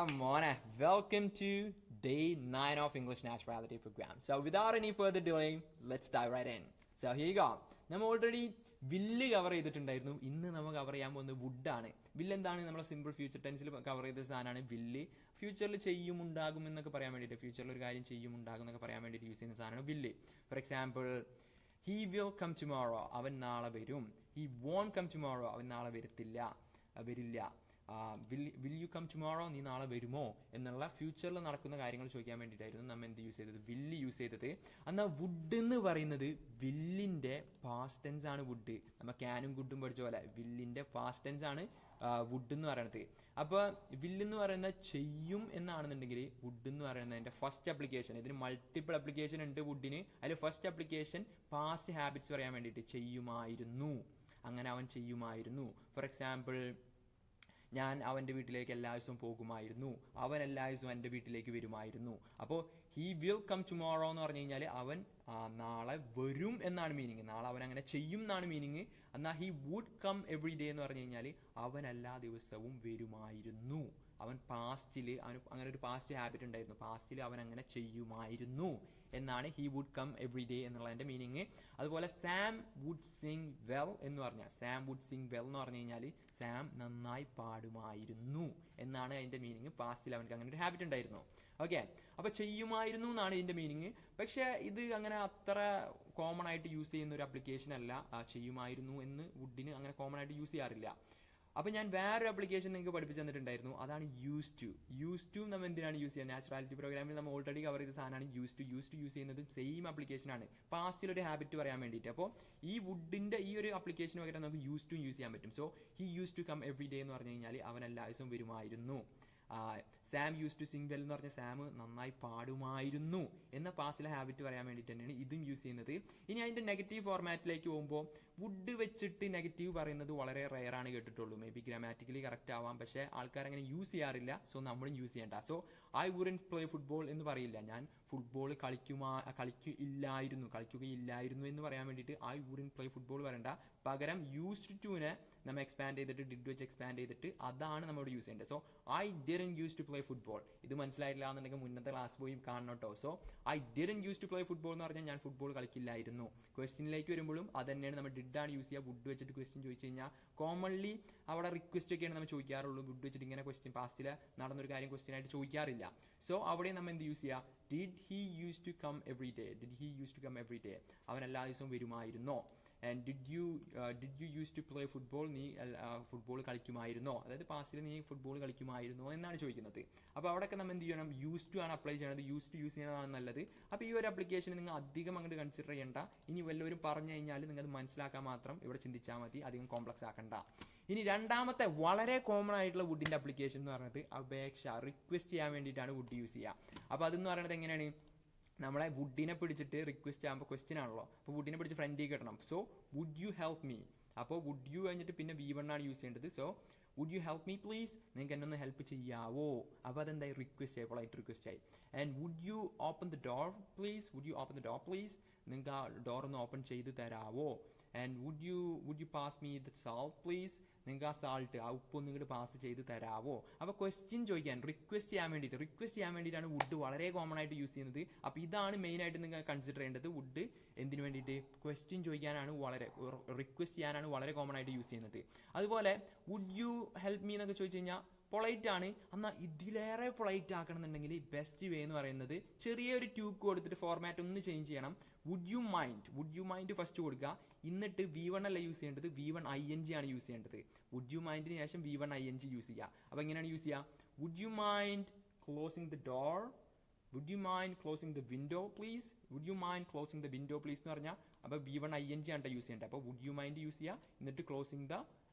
Mona, welcome to day 9 of English Naturality program. So without any further delay, let's dive right in. So here you go. നമ്മൾ already വില്ല് cover ചെയ്തിട്ടുണ്ടായിരുന്നു. ഇന്ന് നമ്മൾ cover ചെയ്യാൻ പോകുന്നത് വുഡാണ്. വില്ല് എന്താണ്? നമ്മുടെ സിമ്പിൾ ഫ്യൂച്ചർ ടെൻസിൽ കവർ ചെയ്ത സാധനമാണ് വില്ല്. ഫ്യൂച്ചറിൽ ചെയ്യും ഉണ്ടാകും എന്നൊക്കെ പറയാൻ വേണ്ടിയിട്ട്, ഫ്യൂച്ചറിൽ ഒരു കാര്യം ചെയ്യും ഉണ്ടാകും എന്നൊക്കെ പറയാൻ വേണ്ടിയിട്ട് യൂസ് ചെയ്യുന്ന സാധനമാണ് will. For example, he will come tomorrow, അവൻ നാളെ വരും. ഹി വോണ്ട് കം ടുമോറോ, അവൻ നാളെ വരില്ല. വിൽ യു കം ടുമോറോ, നീ നാളെ വരുമോ എന്നുള്ള ഫ്യൂച്ചറിൽ നടക്കുന്ന കാര്യങ്ങൾ ചോദിക്കാൻ വേണ്ടിയിട്ടായിരുന്നു നമ്മൾ എന്ത് യൂസ് ചെയ്തത്, വില്ല് യൂസ് ചെയ്തത്. എന്നാൽ വുഡ് എന്ന് പറയുന്നത് വില്ലിന്റെ പാസ്റ്റ് ടെൻസ് ആണ്. വുഡ് നമ്മൾ ക്യാനും ഗുഡും പഠിച്ച പോലെ വില്ലിന്റെ പാസ്റ്റ് ടെൻസ് ആണ് വുഡ് എന്ന് പറയുന്നത്. അപ്പോൾ വില്ലെന്ന് പറയുന്നത് ചെയ്യും എന്നാണെന്നുണ്ടെങ്കിൽ വുഡ് എന്ന് പറയുന്നതിന്റെ ഫസ്റ്റ് അപ്ലിക്കേഷൻ, ഇതിന് മൾട്ടിപ്പിൾ അപ്ലിക്കേഷൻ ഉണ്ട് വുഡിന്. അതിൽ ഫസ്റ്റ് അപ്ലിക്കേഷൻ പാസ്റ്റ് ഹാബിറ്റ്സ് പറയാൻ വേണ്ടിയിട്ട് ചെയ്യുമായിരുന്നു, അങ്ങനെ അവൻ ചെയ്യുമായിരുന്നു. ഫോർ എക്സാമ്പിൾ, ഞാൻ അവൻ്റെ വീട്ടിലേക്ക് എല്ലാ ദിവസവും പോകുമായിരുന്നു, അവൻ എല്ലാ ദിവസവും എൻ്റെ വീട്ടിലേക്ക് വരുമായിരുന്നു. അപ്പോൾ ഹി വിൽ കം ടുമോറോ എന്ന് പറഞ്ഞു കഴിഞ്ഞാൽ അവൻ നാളെ വരും എന്നാണ് മീനിങ്. നാളെ അവൻ അങ്ങനെ ചെയ്യും എന്നാണ് മീനിങ്. എന്നാൽ he would come every day എന്ന് പറഞ്ഞു കഴിഞ്ഞാൽ അവൻ എല്ലാ ദിവസവും വരുമായിരുന്നു. അവൻ പാസ്റ്റിൽ അവന് അങ്ങനെ ഒരു പാസ്റ്റ് ഹാബിറ്റ് ഉണ്ടായിരുന്നു, പാസ്റ്റിൽ അവൻ അങ്ങനെ ചെയ്യുമായിരുന്നു എന്നാണ് he would come every day എന്നുള്ളതിന്റെ മീനിങ്. അതുപോലെ സാം വുഡ് സിങ് വെൽ എന്ന് പറഞ്ഞാൽ, സാം വുഡ് സിങ് വെൽ എന്ന് പറഞ്ഞു കഴിഞ്ഞാൽ സാം നന്നായി പാടുമായിരുന്നു എന്നാണ് അതിന്റെ മീനിങ്. പാസ്റ്റിൽ അവനക്ക് അങ്ങനെ ഒരു ഹാബിറ്റ് ഉണ്ടായിരുന്നു. ഓക്കെ, അപ്പൊ ചെയ്യുമായിരുന്നു എന്നാണ് ഇതിന്റെ മീനിങ്. പക്ഷെ ഇത് അങ്ങനെ അത്ര കോമൺ ആയിട്ട് യൂസ് ചെയ്യുന്ന ഒരു അപ്ലിക്കേഷൻ അല്ല. ചെയ്യുമായിരുന്നു എന്ന് വുഡിന് അങ്ങനെ കോമൺ ആയിട്ട് യൂസ് ചെയ്യാറില്ല. അപ്പൊ ഞാൻ വേറൊരു ആപ്ലിക്കേഷൻ നിങ്ങൾക്ക് പഠിപ്പിച്ചു തന്നിട്ടുണ്ടായിരുന്നു, അതാണ് യൂസ് ടു. നമ്മൾ എന്തിനാണ് യൂസ് ചെയ്യുക? നാച്ചുറാലിറ്റി പ്രോഗ്രാമിൽ നമ്മൾ ഓൾറെഡി കവർ ചെയ്ത സാധനമാണ് യൂസ് ടു യൂസ് ചെയ്യുന്നത് സെയിം ആപ്ലിക്കേഷൻ ആണ്, പാസ്റ്റിൽ ഒരു ഹാബിറ്റ് പറയാൻ വേണ്ടിയിട്ട്. അപ്പോൾ ഈ വുഡിന്റെ ഈ ഒരു ആപ്ലിക്കേഷൻ പകരം നമുക്ക് യൂസ് ചെയ്യാൻ പറ്റും. So he use to come every day എന്ന് പറഞ്ഞു കഴിഞ്ഞാൽ അവൻ എല്ലാ ദിവസവും വരുമായിരുന്നു. Sam use to sing well എന്ന് പറഞ്ഞ സാം നന്നായി പാടുമായിരുന്നു എന്ന പാസ്റ്റിലെ ഹാബിറ്റ് പറയാൻ വേണ്ടിയിട്ട് തന്നെയാണ് ഇതും യൂസ് ചെയ്യുന്നത്. ഇനി അതിന്റെ നെഗറ്റീവ് ഫോർമാറ്റിലേക്ക് പോകുമ്പോൾ വുഡ് വെച്ചിട്ട് നെഗറ്റീവ് പറയുന്നത് വളരെ റെയർ ആണ് കേട്ടിട്ടുള്ളൂ. മേ ബി ഗ്രാമാറ്റിക്കലി കറക്റ്റ് ആവാം, പക്ഷേ ആൾക്കാർ അങ്ങനെ യൂസ് ചെയ്യാറില്ല. സോ നമ്മളും യൂസ് ചെയ്യണ്ട. So I wouldn't play football എന്ന് പറയില്ല. ഞാൻ ഫുട്ബോൾ കളിക്കുകയില്ലായിരുന്നു എന്ന് പറയാൻ വേണ്ടിയിട്ട് ഐ വുഡന്റ് പ്ലേ ഫുട്ബോൾ പറയണ്ട. പകരം യൂസ്ഡ് ടുവിനെ നമ്മൾ എക്സ്പാൻഡ് ചെയ്തിട്ട് ഡിഡ് വെച്ച് എക്സ്പാൻഡ് ചെയ്തിട്ട് അതാണ് നമ്മോട് യൂസ് ചെയ്യേണ്ടത്. So I didn't use to play football. ഇത് മനസ്സിലായില്ല എന്നുണ്ടെങ്കിൽ മുന്നത്തെ ക്ലാസ് പോയി കാണണം കേട്ടോ. So I didn't use to play football എന്ന് പറഞ്ഞാൽ ഞാൻ ഫുട്ബോൾ കളിക്കില്ലായിരുന്നു. ക്വസ്റ്റ്യനിലേക്ക് വരുമ്പോഴും അത് തന്നെയാണ്, നമ്മൾ ഡിഡ് ആണ് യൂസ് ചെയ്യുക. വുഡ് വെച്ചിട്ട് ക്വസ്റ്റ്യൻ ചോദിച്ചു കഴിഞ്ഞാൽ കോമൺലി അവിടെ റിക്വസ്റ്റ് ഒക്കെയാണ് നമ്മൾ ചോദിക്കാറുള്ളൂ. വുഡ് വെച്ചിട്ട് ഇങ്ങനെ ക്വസ്റ്റ്യൻ പാസ്റ്റിൽ നടന്നൊരു കാര്യം ക്വസ്റ്റ്യൻ ആയിട്ട് ചോദിക്കാറില്ല. സോ അവിടെ നമ്മൾ എന്ത് യൂസ് ചെയ്യുക? Did he use to come every day, അവൻ എല്ലാ ദിവസവും വരുമായിരുന്നോ? And did you use to play football, നീ ഫുട്ബോൾ കളിക്കുമായിരുന്നോ? അതായത് പാസ്റ്റിൽ നീ ഫുട്ബോൾ കളിക്കുമായിരുന്നോ എന്നാണ് ചോദിക്കുന്നത്. അപ്പോൾ അവിടെയൊക്കെ നമ്മൾ എന്ത് ചെയ്യണം? യൂസ് ടു ആണ് അപ്ലൈ ചെയ്യണത്. യൂസ് ചെയ്യുന്നതാണ് നല്ലത്. അപ്പോൾ ഈ ഒരു ആപ്ലിക്കേഷൻ നിങ്ങൾ അധികം അങ്ങോട്ട് കൺസിഡർ ചെയ്യേണ്ട. ഇനി വല്ലവരും പറഞ്ഞു കഴിഞ്ഞാൽ നിങ്ങൾ മനസ്സിലാക്കാൻ മാത്രം ഇവിടെ ചിന്തിച്ചാൽ മതി, അധികം കോംപ്ലക്സ് ആക്കണ്ട. ഇനി രണ്ടാമത്തെ വളരെ കോമൺ ആയിട്ടുള്ള വുഡിന്റെ ആപ്ലിക്കേഷൻ എന്ന് പറയുന്നത് അപേക്ഷ, റിക്വസ്റ്റ് ചെയ്യാൻ വേണ്ടിയിട്ടാണ് വുഡ് യൂസ് ചെയ്യുക. അപ്പോൾ അതെന്ന് പറയുന്നത് എങ്ങനെയാണ്? നമ്മളെ വുഡിനെ പിടിച്ചിട്ട് റിക്വസ്റ്റ് ആകുമ്പോൾ ക്വസ്റ്റ്യൻ ആണല്ലോ, അപ്പോൾ വുഡിനെ പിടിച്ച് ഫ്രണ്ടിൽ കിട്ടണം. So would you help me. അപ്പോൾ വുഡ് യു കഴിഞ്ഞിട്ട് പിന്നെ V1 ആണ് യൂസ് ചെയ്യേണ്ടത്. So would you help me please, നിങ്ങൾക്ക് എന്നെ ഒന്ന് ഹെൽപ്പ് ചെയ്യാവോ? അപ്പോൾ അതെന്തായി? റിക്വസ്റ്റ് ആയി, പൊളൈറ്റ് റിക്വസ്റ്റ് ആയി. And would you open the door please, നിങ്ങൾക്ക് ആ ഡോർ ഒന്ന് ഓപ്പൺ ചെയ്ത് തരാവോ? And would you pass me the salt please, നിങ്ങൾക്ക് ആ സാൾട്ട്, ആ ഉപ്പ് ഒന്ന് ഇങ്ങോട്ട് പാസ് ചെയ്ത് തരാവോ? അപ്പോൾ ക്വസ്റ്റ്യൻ ചോദിക്കാൻ, റിക്വസ്റ്റ് ചെയ്യാൻ വേണ്ടിയിട്ടാണ് വുഡ് വളരെ കോമൺ ആയിട്ട് യൂസ് ചെയ്യുന്നത്. അപ്പോൾ ഇതാണ് മെയിൻ ആയിട്ട് നിങ്ങൾ കൺസിഡർ ചെയ്യേണ്ടത്. വുഡ് എന്തിനു വേണ്ടിയിട്ട്? ക്വസ്റ്റ്യൻ ചോദിക്കാനാണ്, റിക്വസ്റ്റ് ചെയ്യാനാണ് വളരെ കോമൺ ആയിട്ട് യൂസ് ചെയ്യുന്നത്. അതുപോലെ വുഡ് യു ഹെൽപ്പ് മീ എന്നൊക്കെ ചോദിച്ചു കഴിഞ്ഞാൽ പൊളൈറ്റ് ആണ്. എന്നാൽ ഇതിലേറെ പൊളൈറ്റ് ആക്കണം എന്നുണ്ടെങ്കിൽ ബെസ്റ്റ് വേ എന്ന് പറയുന്നത് ചെറിയൊരു ട്യൂക്ക് കൊടുത്തിട്ട് ഫോർമാറ്റ് ഒന്ന് ചേഞ്ച് ചെയ്യണം. വുഡ് യു മൈൻഡ് ഫസ്റ്റ് കൊടുക്കുക. എന്നിട്ട് V1 അല്ല യൂസ് ചെയ്യേണ്ടത്, V1 ING ആണ് യൂസ് ചെയ്യേണ്ടത്. വുഡ് യു മൈൻഡിന് ശേഷം V1 ING യൂസ് ചെയ്യുക. അപ്പോൾ എങ്ങനെയാണ് യൂസ് ചെയ്യുക? Would you mind closing the door, would you mind closing the window please, എന്ന് പറഞ്ഞാൽ അപ്പോൾ V1 ING ആണ് യൂസ് ചെയ്യേണ്ടത്. അപ്പോൾ വുഡ് യു മൈൻഡ് യൂസ് ചെയ്യുക, എന്നിട്ട് ക്ലോസിംഗ് ദ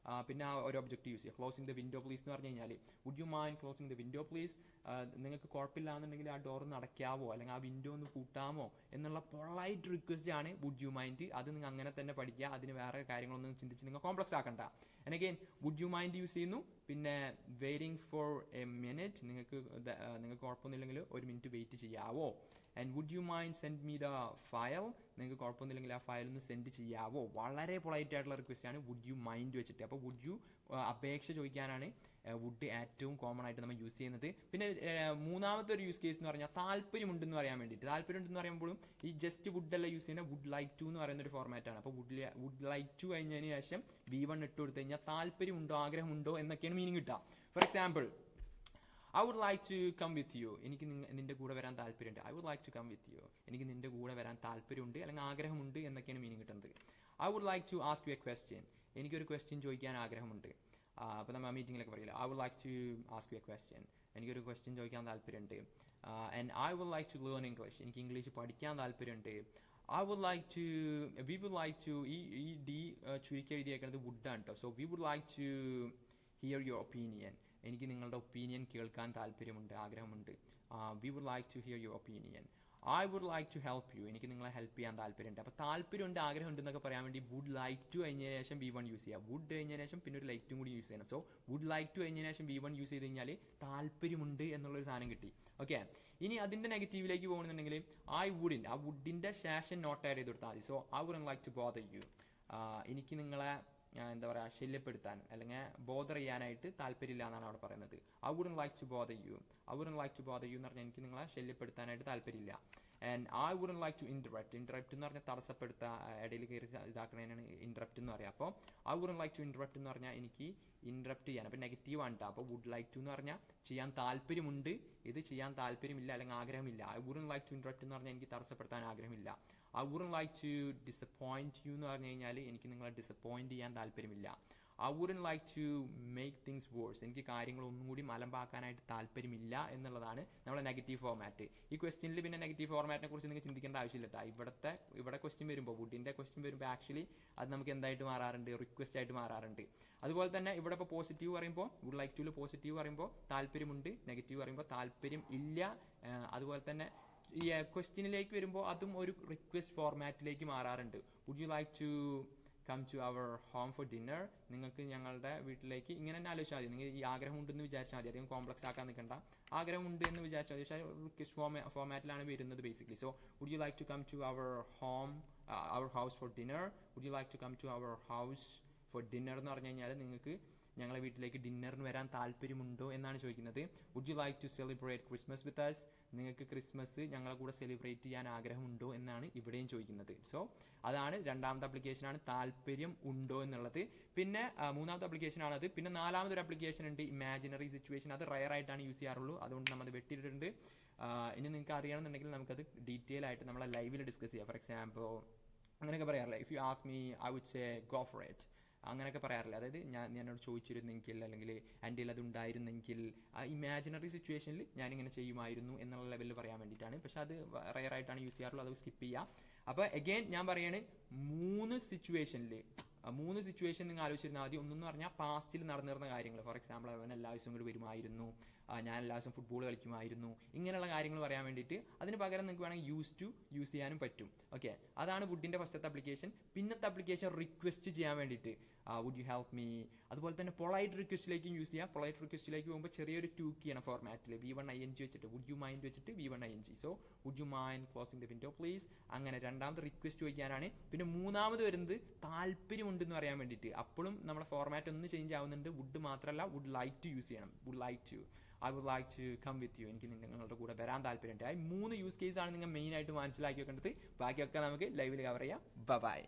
പിന്നെ ആ ഒരു ഒബ്ജക്റ്റ് യൂസ് ചെയ്യുക. ക്ലോസിംഗ് ദ വിൻഡോ പ്ലീസ് എന്ന് പറഞ്ഞു കഴിഞ്ഞാൽ would you mind closing the window please, നിങ്ങൾക്ക് കുഴപ്പമില്ല എന്നുണ്ടെങ്കിൽ ആ ഡോർ ഒന്ന് അടയ്ക്കാവോ, അല്ലെങ്കിൽ ആ വിൻഡോ ഒന്ന് കൂട്ടാമോ എന്നുള്ള പൊളൈറ്റ് റിക്വസ്റ്റ് ആണ് വുഡ് യു മൈൻഡ്. അത് നിങ്ങൾ അങ്ങനെ തന്നെ പഠിക്കുക, അതിന് വേറെ കാര്യങ്ങളൊന്നും ചിന്തിച്ച് നിങ്ങൾ കോംപ്ലക്സ് ആക്കണ്ട. And again would you mind use ചെയ്യുന്നു. പിന്നെ വെയിറ്റിംഗ് ഫോർ എ മിനിറ്റ്, നിങ്ങൾക്ക് കുഴപ്പമൊന്നുമില്ലെങ്കിൽ ഒരു മിനിറ്റ് വെയിറ്റ് ചെയ്യാവോ? And would you mind send me the file, നിങ്ങൾക്ക് കുഴപ്പമൊന്നുമില്ലെങ്കിൽ ആ ഫയൽ ഒന്ന് സെൻഡ് ചെയ്യാവോ? വളരെ പൊളൈറ്റ് ആയിട്ടുള്ള റിക്വസ്റ്റ് ആണ് വുഡ് യു മൈൻഡ് വെച്ചിട്ട്. അപ്പോൾ വുഡ് യു അപേക്ഷ ചോദിക്കാനാണ് വുഡ് ഏറ്റവും കോമൺ ആയിട്ട് നമ്മൾ യൂസ് ചെയ്യുന്നത്. പിന്നെ മൂന്നാമത്തെ ഒരു യൂസ് കേസ് എന്ന് പറഞ്ഞാൽ താല്പര്യമുണ്ടെന്ന് പറയാൻ വേണ്ടിയിട്ട്. താല്പര്യമുണ്ടെന്ന് പറയുമ്പോഴും ഈ ജസ്റ്റ് വുഡ് അല്ല യൂസ് ചെയ്യുന്നത്, വുഡ് ലൈക്ക് ടു എന്ന് പറയുന്ന ഒരു ഫോർമാറ്റാണ്. അപ്പോൾ വുഡ് ലൈക്ക് ടു കഴിഞ്ഞതിന് ശേഷം V1 ഇട്ട് കൊടുത്തു കഴിഞ്ഞാൽ താല്പര്യമുണ്ടോ ആഗ്രഹമുണ്ടോ എന്നൊക്കെയാണ് മീനിങ് കിട്ടുക. For example, I would like to come with you, എനിക്ക് നിന്റെ കൂടെ വരാൻ താല്പര്യമുണ്ട്. I would like to come with you, എനിക്ക് നിന്റെ കൂടെ വരാൻ താല്പര്യമുണ്ട് അല്ലെങ്കിൽ ആഗ്രഹമുണ്ട് എന്നൊക്കെയാണ് മീനിങ് കിട്ടുന്നത്. I would like to ask you a question, എനിക്കൊരു ക്വസ്റ്റ്യൻ ചോദിക്കാൻ ആഗ്രഹമുണ്ട്. അപ്പോൾ നമ്മൾ മീറ്റിങ്ങിലൊക്കെ പറയില്ല, I would like to ask you a question, എനിക്കൊരു ക്വസ്റ്റ്യൻ ചോദിക്കാൻ താല്പര്യമുണ്ട്. And I would like to learn English, എനിക്ക് ഇംഗ്ലീഷ് പഠിക്കാൻ താല്പര്യമുണ്ട്. I would like to, we would like to, ഈ ഡി ചുരുക്കി എഴുതിയേക്കുന്നത് വുഡാണ് കേട്ടോ. So we would like to hear your opinion, എനിക്ക് നിങ്ങളുടെ ഒപ്പീനിയൻ കേൾക്കാൻ താല്പര്യമുണ്ട്, ആഗ്രഹമുണ്ട്. We would like to hear your opinion. I would like to help you, എനിക്ക് നിങ്ങളെ ഹെൽപ്പ് ചെയ്യാൻ താല്പര്യമുണ്ട്. അപ്പോൾ താല്പര്യമുണ്ട് ആഗ്രഹമുണ്ട് എന്നൊക്കെ പറയാൻ വേണ്ടി വുഡ് ലൈക്ക് ടു കഴിഞ്ഞതിന് ശേഷം V1 യൂസ് ചെയ്യുക. വുഡ് കഴിഞ്ഞതിന് ശേഷം പിന്നെ ഒരു ലൈക്ക് ടു കൂടി യൂസ് ചെയ്യണം. സോ വുഡ് ലൈക്ക് ടു കഴിഞ്ഞതിന് ശേഷം V1 യൂസ് ചെയ്ത് കഴിഞ്ഞാൽ താല്പര്യമുണ്ട് എന്നുള്ളൊരു സാധനം കിട്ടി. ഓക്കെ, ഇനി അതിൻ്റെ നെഗറ്റീവിലേക്ക് പോകുന്നുണ്ടെങ്കിൽ ഐ വുഡിൻ, ആ വുഡിൻ്റെ ശേഷം നോട്ട് ആഡ് ചെയ്ത് കൊടുത്താൽ മതി. So I wouldn't like to bother you, എനിക്ക് നിങ്ങളെ എന്താ പറയുക ശല്യപ്പെടുത്താൻ അല്ലെങ്കിൽ ബോദർ ചെയ്യാനായിട്ട് താല്പര്യമില്ല എന്നാണ് അവിടെ പറയുന്നത്. I wouldn't like to bother you, I wouldn't like to bother you എന്ന് പറഞ്ഞാൽ എനിക്ക് നിങ്ങളെ ശല്യപ്പെടുത്താനായിട്ട് താല്പര്യമില്ല. And I wouldn't like to interrupt, interrupt എന്ന് പറഞ്ഞാൽ തടസ്സപ്പെടുത്തുക, ഇടയിൽ കയറി ഇതാക്കുന്നതിനാണ് ഇൻറ്ററപ്റ്റ് എന്ന് പറയുക. അപ്പോൾ I wouldn't like to interrupt എന്ന് പറഞ്ഞാൽ എനിക്ക് ഇൻറ്ററപ്റ്റ് ചെയ്യാൻ, അപ്പോൾ നെഗറ്റീവ് ആണ് കേട്ടോ. അപ്പോൾ വുഡ് ലൈക്ക് ടു എന്ന് പറഞ്ഞാൽ ചെയ്യാൻ താല്പര്യമുണ്ട്, ഇത് ചെയ്യാൻ താല്പര്യമില്ല അല്ലെങ്കിൽ ആഗ്രഹമില്ല. I wouldn't like to interrupt എന്ന് പറഞ്ഞാൽ എനിക്ക് തടസ്സപ്പെടുത്താൻ ആഗ്രഹമില്ല. I wouldn't like to disappoint you എന്ന് പറഞ്ഞു കഴിഞ്ഞാൽ എനിക്ക് നിങ്ങളെ ഡിസപ്പോയിൻറ്റ് ചെയ്യാൻ താല്പര്യമില്ല. I wouldn't like to make things worse, എനിക്ക് കാര്യങ്ങൾ ഒന്നും കൂടി മലമ്പാക്കാനായിട്ട് താല്പര്യമില്ല എന്നുള്ളതാണ് നമ്മളെ നെഗറ്റീവ് ഫോർമാറ്റ്. ഈ ക്വസ്റ്റ്യനിൽ പിന്നെ നെഗറ്റീവ് ഫോർമാറ്റിനെ കുറിച്ച് നിങ്ങൾക്ക് ചിന്തിക്കേണ്ട ആവശ്യമില്ല കേട്ടോ. ഇവിടെ ക്വസ്റ്റ്യൻ വരുമ്പോൾ, വുഡിൻ്റെ ക്വസ്റ്റ്യൻ വരുമ്പോൾ ആക്ച്വലി അത് നമുക്ക് എന്തായിട്ട് മാറാറുണ്ട്, റിക്വസ്റ്റ് ആയിട്ട് മാറാറുണ്ട്. അതുപോലെ തന്നെ ഇവിടെ ഇപ്പോൾ പോസിറ്റീവ് പറയുമ്പോൾ, വുഡ് ലൈക്ക് ടു പോസിറ്റീവ് പറയുമ്പോൾ താല്പര്യമുണ്ട്, നെഗറ്റീവ് പറയുമ്പോൾ താല്പര്യം ഇല്ല. അതുപോലെ തന്നെ ഈ ക്വസ്റ്റ്യനിലേക്ക് വരുമ്പോൾ അതും ഒരു റിക്വസ്റ്റ് ഫോർമാറ്റിലേക്ക് മാറാറുണ്ട്. Would you like to come to our home for dinner, നിങ്ങൾക്ക് ഞങ്ങളുടെ വീട്ടിലേക്ക്, ഇങ്ങനെ തന്നെ ആലോചിച്ചാൽ മതി. നിങ്ങൾ ഈ ആഗ്രഹമുണ്ടെന്ന് വിചാരിച്ചാൽ മതി, അധികം കോംപ്ലക്സ് ആക്കാൻ നിൽക്കണ്ട. ആഗ്രഹമുണ്ട് എന്ന് വിചാരിച്ചാൽ മതി, പക്ഷേ റിക്വസ്റ്റ് ഫോർമാറ്റിലാണ് വരുന്നത് basically. So would you like to come to our house for dinner, would you like to come to our house for dinner എന്ന് പറഞ്ഞു കഴിഞ്ഞാൽ നിങ്ങൾക്ക് ഞങ്ങളെ വീട്ടിലേക്ക് ഡിന്നറിന് വരാൻ താല്പര്യമുണ്ടോ എന്നാണ് ചോദിക്കുന്നത്. Would you like to celebrate Christmas with us, നിങ്ങൾക്ക് ക്രിസ്മസ് ഞങ്ങളെ കൂടെ സെലിബ്രേറ്റ് ചെയ്യാൻ ആഗ്രഹമുണ്ടോ എന്നാണ് ഇവിടെയും ചോദിക്കുന്നത്. സോ അതാണ് രണ്ടാമത്തെ ആപ്ലിക്കേഷനാണ് താല്പര്യം ഉണ്ടോ എന്നുള്ളത്. പിന്നെ മൂന്നാമത്തെ ആപ്ലിക്കേഷൻ ആണത്. പിന്നെ നാലാമതൊരു ആപ്ലിക്കേഷൻ ഉണ്ട് ഇമാജിനറി സിറ്റുവേഷൻ, അത് റയർ ആയിട്ടാണ് യൂസ് ചെയ്യാറുള്ളൂ, അതുകൊണ്ട് നമ്മൾ അത് വെട്ടിയിട്ടുണ്ട്. ഇനി നിങ്ങൾക്ക് അറിയണമെന്നുണ്ടെങ്കിൽ നമുക്കത് ഡീറ്റെയിൽ ആയിട്ട് നമ്മളെ ലൈവിൽ ഡിസ്കസ് ചെയ്യാം. ഫോർ എക്സാമ്പിൾ അങ്ങനെയൊക്കെ പറയാറില്ല, if you ask me I would say go for it, അങ്ങനെയൊക്കെ പറയാറില്ല. അതായത് ഞാനോട് ചോദിച്ചിരുന്നെങ്കിൽ അല്ലെങ്കിൽ എൻ്റെ അത് ഉണ്ടായിരുന്നെങ്കിൽ ആ ഇമാജിനറി സിറ്റുവേഷനിൽ ഞാനിങ്ങനെ ചെയ്യുമായിരുന്നു എന്നുള്ള ലെവലിൽ പറയാൻ വേണ്ടിയിട്ടാണ്. പക്ഷെ അത് റയർ ആയിട്ടാണ് യൂസ് ചെയ്യാറുള്ളത്, അത് സ്കിപ്പ് ചെയ്യുക. അപ്പോൾ എഗെയിൻ ഞാൻ പറയാണ്, മൂന്ന് സിറ്റുവേഷൻ നിങ്ങൾ ആലോചിച്ചിരുന്നാൽ മതി. ഒന്നെന്ന് പറഞ്ഞാൽ പാസ്റ്റിൽ നടന്നിരുന്ന കാര്യങ്ങൾ, ഫോർ എക്സാമ്പിൾ അവൻ എല്ലാ ദിവസവും കൂടി വരുമായിരുന്നു, ഞാൻ എല്ലാ ദിവസവും ഫുട്ബോൾ കളിക്കുമായിരുന്നു, ഇങ്ങനെയുള്ള കാര്യങ്ങൾ പറയാൻ വേണ്ടിയിട്ട്. അതിന് പകരം നിങ്ങൾക്ക് വേണമെങ്കിൽ യൂസ് ചെയ്യാനും പറ്റും. ഓക്കെ, അതാണ് വുഡിൻ്റെ ഫസ്റ്റത്തെ ആപ്ലിക്കേഷൻ. പിന്നത്തെ ആപ്ലിക്കേഷൻ റിക്വസ്റ്റ് ചെയ്യാൻ വേണ്ടിയിട്ട്, വുഡ് യു ഹെൽപ്പ് മീ. അതുപോലെ തന്നെ പൊളൈറ്റ് റിക്വസ്റ്റിലേക്കും യൂസ് ചെയ്യാം. പൊളൈറ്റ് റിക്വസ്റ്റിലേക്ക് പോകുമ്പോൾ ചെറിയൊരു ടൂക്ക് ചെയ്യണം ഫോർമാറ്റിൽ, V1 ING വെച്ചിട്ട്, വുഡ് യു മൈൻഡ് വെച്ചിട്ട് V1 ING. So would you mind closing the window please, അങ്ങനെ രണ്ടാമത്തെ റിക്വസ്റ്റ് ചോദിക്കാനാണ്. പിന്നെ മൂന്നാമത് വരുന്നത് താല്പര്യമുണ്ടെന്ന് പറയാൻ വേണ്ടിയിട്ട്. അപ്പോഴും നമ്മുടെ ഫോർമാറ്റ് ഒന്ന് ചേഞ്ച് ആവുന്നുണ്ട്, വുഡ് മാത്രമല്ല വുഡ് ലൈക്ക് ടു യൂസ് ചെയ്യണം. Would like to, I would like to come with you, എനിക്ക് നിങ്ങളുടെ കൂടെ വരാൻ താല്പര്യമുണ്ട്. ആ 3 യൂസ് കേസാണ് നിങ്ങൾ മെയിനായിട്ട് മനസ്സിലാക്കി വെക്കേണ്ടത്. ബാക്കിയൊക്കെ നമുക്ക് ലൈവിൽ കവർ ചെയ്യാം. ബൈ.